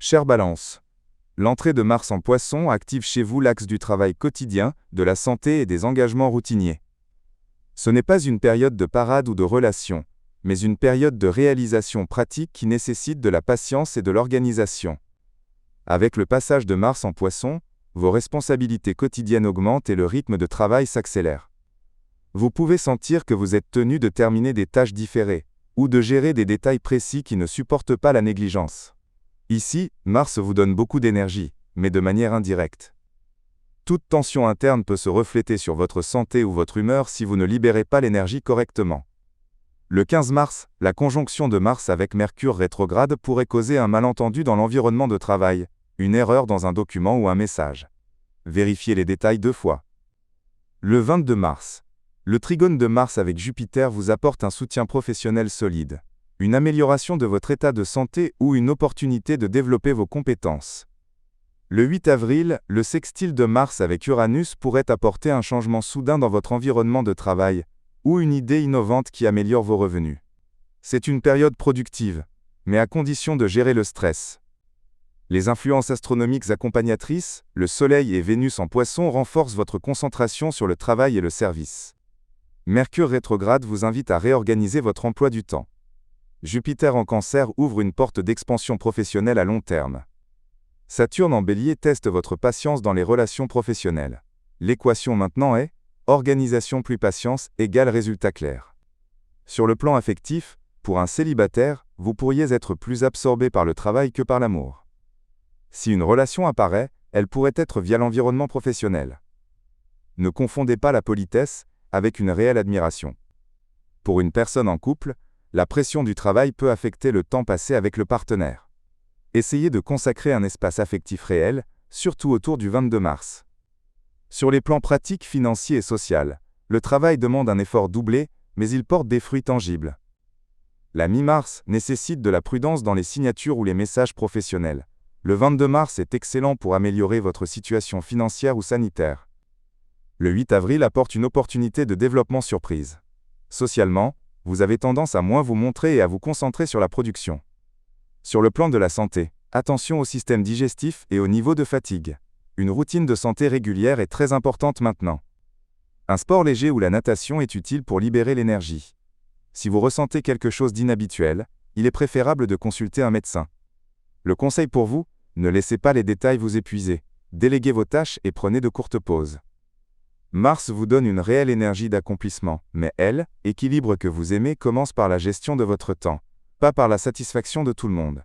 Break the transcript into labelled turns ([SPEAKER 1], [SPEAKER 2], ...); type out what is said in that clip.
[SPEAKER 1] Chère Balance, l'entrée de Mars en Poisson active chez vous l'axe du travail quotidien, de la santé et des engagements routiniers. Ce n'est pas une période de parade ou de relâche, mais une période de réalisation pratique qui nécessite de la patience et de l'organisation. Avec le passage de Mars en Poisson, vos responsabilités quotidiennes augmentent et le rythme de travail s'accélère. Vous pouvez sentir que vous êtes tenu de terminer des tâches différées, ou de gérer des détails précis qui ne supportent pas la négligence. Ici, Mars vous donne beaucoup d'énergie, mais de manière indirecte. Toute tension interne peut se refléter sur votre santé ou votre humeur si vous ne libérez pas l'énergie correctement. Le 15 mars, la conjonction de Mars avec Mercure rétrograde pourrait causer un malentendu dans l'environnement de travail, une erreur dans un document ou un message. Vérifiez les détails 2 fois. Le 22 mars, le trigone de Mars avec Jupiter vous apporte un soutien professionnel solide, une amélioration de votre état de santé ou une opportunité de développer vos compétences. Le 8 avril, le sextile de Mars avec Uranus pourrait apporter un changement soudain dans votre environnement de travail, ou une idée innovante qui améliore vos revenus. C'est une période productive, mais à condition de gérer le stress. Les influences astronomiques accompagnatrices, le Soleil et Vénus en Poisson renforcent votre concentration sur le travail et le service. Mercure rétrograde vous invite à réorganiser votre emploi du temps. Jupiter en Cancer ouvre une porte d'expansion professionnelle à long terme. Saturne en Bélier teste votre patience dans les relations professionnelles. L'équation maintenant est organisation plus patience égale résultat clair. Sur le plan affectif, pour un célibataire, vous pourriez être plus absorbé par le travail que par l'amour. Si une relation apparaît, elle pourrait être via l'environnement professionnel. Ne confondez pas la politesse avec une réelle admiration. Pour une personne en couple, la pression du travail peut affecter le temps passé avec le partenaire. Essayez de consacrer un espace affectif réel, surtout autour du 22 mars. Sur les plans pratiques, financiers et sociaux, le travail demande un effort doublé, mais il porte des fruits tangibles. La mi-mars nécessite de la prudence dans les signatures ou les messages professionnels. Le 22 mars est excellent pour améliorer votre situation financière ou sanitaire. Le 8 avril apporte une opportunité de développement surprise. Socialement, vous avez tendance à moins vous montrer et à vous concentrer sur la production. Sur le plan de la santé, attention au système digestif et au niveau de fatigue. Une routine de santé régulière est très importante maintenant. Un sport léger ou la natation est utile pour libérer l'énergie. Si vous ressentez quelque chose d'inhabituel, il est préférable de consulter un médecin. Le conseil pour vous, ne laissez pas les détails vous épuiser. Déléguez vos tâches et prenez de courtes pauses. Mars vous donne une réelle énergie d'accomplissement, mais l'équilibre que vous aimez commence par la gestion de votre temps, pas par la satisfaction de tout le monde.